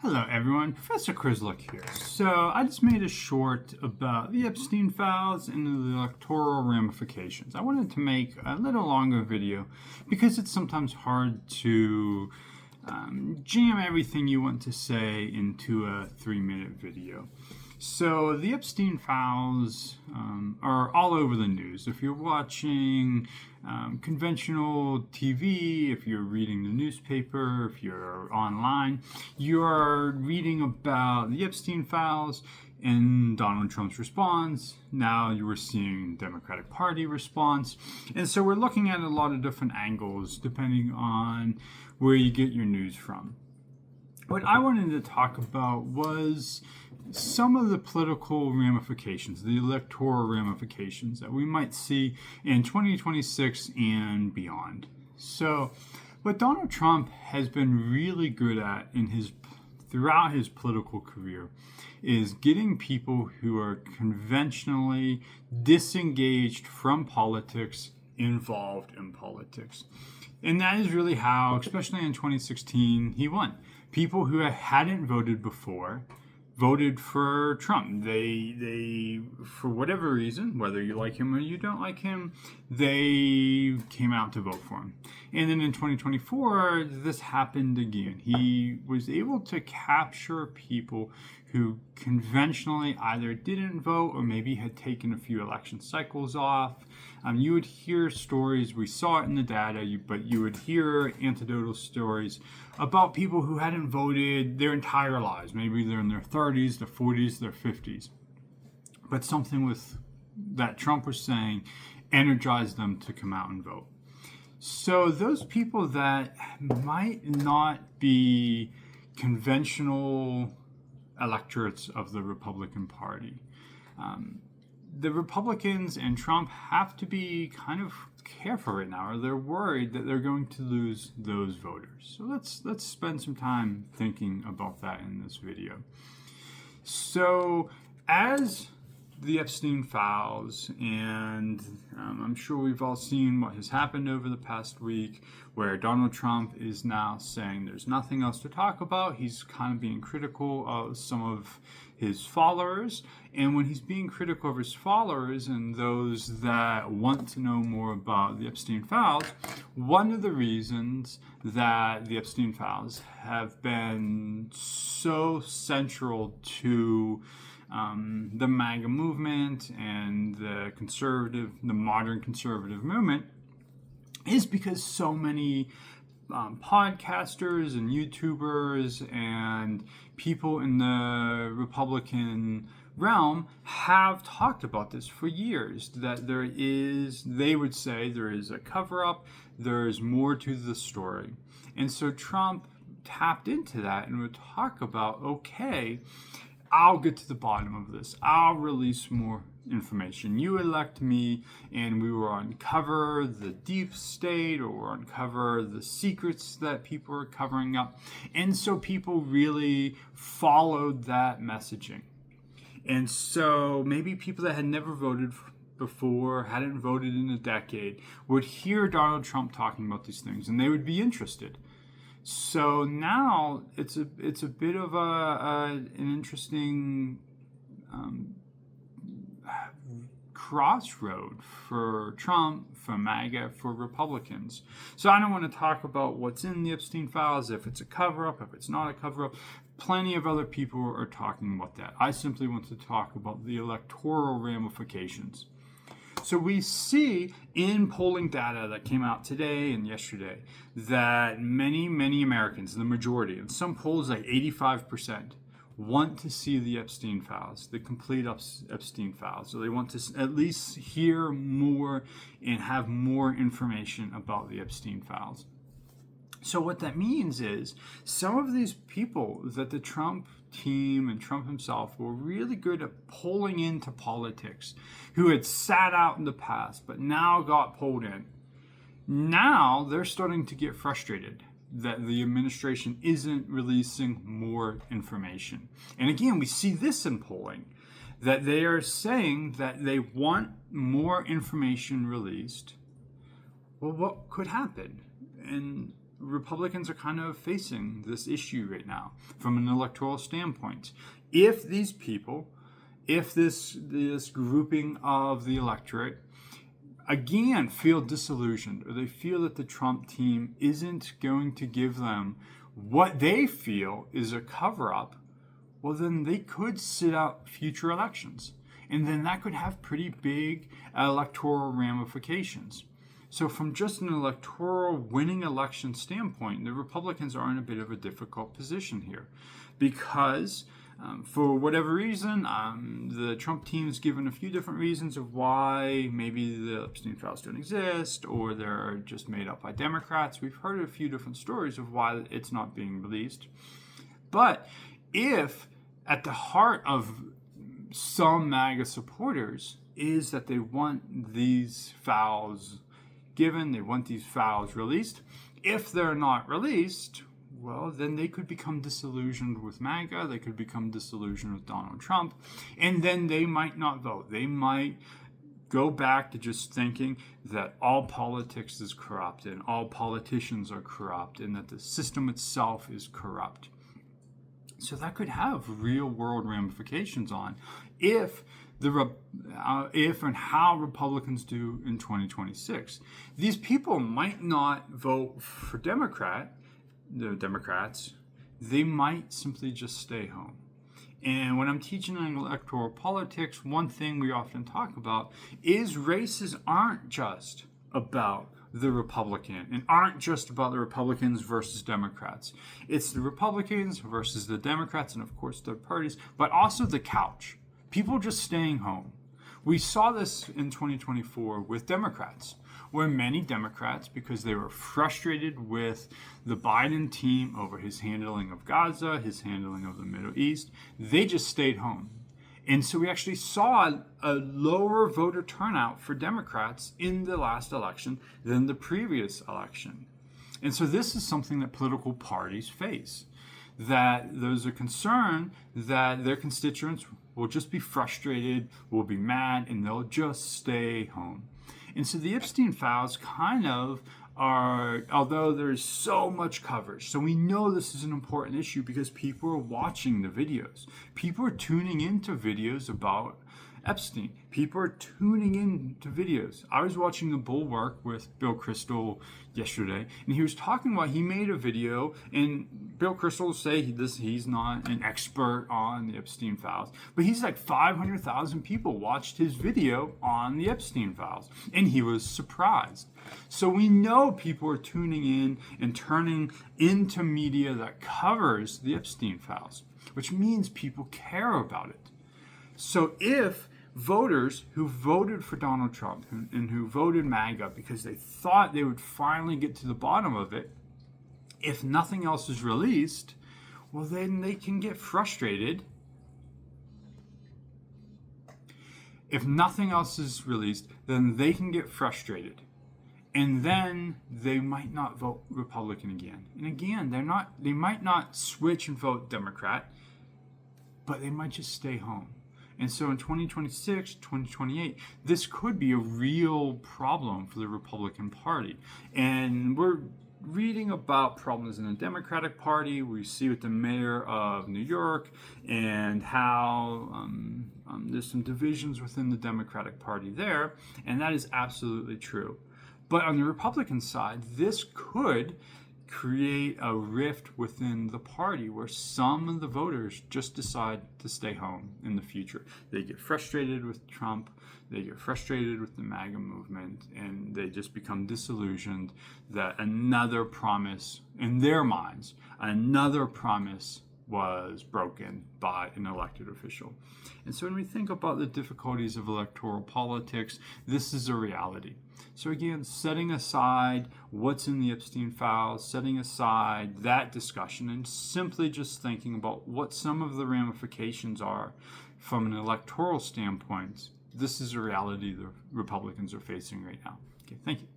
Hello everyone, Professor Krisluck here. So I just made a short about the Epstein files and the electoral ramifications. I wanted to make a little longer video because it's sometimes hard to jam everything you want to say into a 3-minute video. So the Epstein files are all over the news. If you're watching conventional TV, if you're reading the newspaper, if you're online, you're reading about the Epstein files and Donald Trump's response. Now you are seeing Democratic Party response. And so we're looking at a lot of different angles depending on where you get your news from. What I wanted to talk about was some of the political ramifications, the electoral ramifications that we might see in 2026 and beyond. So, what Donald Trump has been really good at throughout his political career is getting people who are conventionally disengaged from politics involved in politics. And that is really how, especially in 2016, he won. People who hadn't voted before voted for Trump. They for whatever reason, whether you like him or you don't like him, they came out to vote for him. And then in 2024, this happened again. He was able to capture people who conventionally either didn't vote or maybe had taken a few election cycles off. You would hear stories, we saw it in the data, but you would hear anecdotal stories about people who hadn't voted their entire lives. Maybe they're in their 30s, their 40s, their 50s. But something with that Trump was saying energized them to come out and vote. So those people that might not be conventional electorates of the Republican Party, the Republicans and Trump have to be kind of careful right now, or they're worried that they're going to lose those voters. So let's spend some time thinking about that in this video. So as the Epstein files, and I'm sure we've all seen what has happened over the past week, where Donald Trump is now saying there's nothing else to talk about. He's kind of being critical of some of his followers, and when he's being critical of his followers and those that want to know more about the Epstein files, one of the reasons that the Epstein files have been so central to the MAGA movement and the modern conservative movement is because so many podcasters and YouTubers and people in the Republican realm have talked about this for years, that they would say there is a cover-up, there's more to the story. And so Trump tapped into that and would talk about, okay, I'll get to the bottom of this. I'll release more information. You elect me, and we will uncover the deep state or uncover the secrets that people are covering up. And so people really followed that messaging. And so maybe people that had never voted before, hadn't voted in a decade, would hear Donald Trump talking about these things, and they would be interested. So now it's a bit of an interesting crossroad for Trump, for MAGA, for Republicans. So I don't want to talk about what's in the Epstein files, if it's a cover-up, if it's not a cover-up. Plenty of other people are talking about that. I simply want to talk about the electoral ramifications. So we see in polling data that came out today and yesterday that many Americans, the majority, in some polls like 85%, want to see the Epstein files, the complete Epstein files. So they want to at least hear more and have more information about the Epstein files. So what that means is some of these people that the Trump team and Trump himself were really good at pulling into politics, who had sat out in the past but now got pulled in. Now they're starting to get frustrated that the administration isn't releasing more information. And again, we see this in polling, that they are saying that they want more information released. Well, what could happen? And Republicans are kind of facing this issue right now from an electoral standpoint. If these people, if this grouping of the electorate again feel disillusioned, or they feel that the Trump team isn't going to give them what they feel is a cover-up, well, then they could sit out future elections. And then that could have pretty big electoral ramifications. So from just an electoral winning election standpoint, the Republicans are in a bit of a difficult position here because for whatever reason, the Trump team has given a few different reasons of why maybe the Epstein files don't exist, or they're just made up by Democrats. We've heard a few different stories of why it's not being released. But if at the heart of some MAGA supporters is that they want these files given, they want these files released, if they're not released, well, then they could become disillusioned with MAGA, they could become disillusioned with Donald Trump, and then they might not vote. They might go back to just thinking that all politics is corrupt and all politicians are corrupt and that the system itself is corrupt. So that could have real-world ramifications on if and how Republicans do in 2026. These people might not vote for the Democrats, they might simply just stay home. And when I'm teaching on electoral politics, one thing we often talk about is races aren't just about the Republican and aren't just about the Republicans versus Democrats. It's the Republicans versus the Democrats and, of course, third parties, but also the couch. People just staying home. We saw this in 2024 with Democrats, where many Democrats, because they were frustrated with the Biden team over his handling of Gaza, his handling of the Middle East, they just stayed home. And so we actually saw a lower voter turnout for Democrats in the last election than the previous election. And so this is something that political parties face, that there's a concern that their constituents will just be frustrated, will be mad, and they'll just stay home. And so the Epstein files kind of are, although there's so much coverage, so we know this is an important issue because people are watching the videos. People are tuning into videos about Epstein. People are tuning into videos. I was watching The Bulwark with Bill Kristol yesterday, and he was talking about, he made a video, and Bill Kristol will say he's not an expert on the Epstein files, but he's like 500,000 people watched his video on the Epstein files, and he was surprised. So we know people are tuning in and turning into media that covers the Epstein files, which means people care about it. So if voters who voted for Donald Trump and who voted MAGA because they thought they would finally get to the bottom of it, if nothing else is released, well, then they can get frustrated. If nothing else is released, then they can get frustrated. And then they might not vote Republican again. And again, they might not switch and vote Democrat, but they might just stay home. And so in 2026, 2028, this could be a real problem for the Republican Party. And we're reading about problems in the Democratic Party. We see with the mayor of New York and how there's some divisions within the Democratic Party there. And that is absolutely true. But on the Republican side, this could create a rift within the party where some of the voters just decide to stay home in the future. They get frustrated with Trump, they get frustrated with the MAGA movement, and they just become disillusioned that another promise, in their minds, another promise was broken by an elected official. And so when we think about the difficulties of electoral politics, this is a reality. So again, setting aside what's in the Epstein files, setting aside that discussion, and simply just thinking about what some of the ramifications are from an electoral standpoint, this is a reality the Republicans are facing right now. Okay, thank you.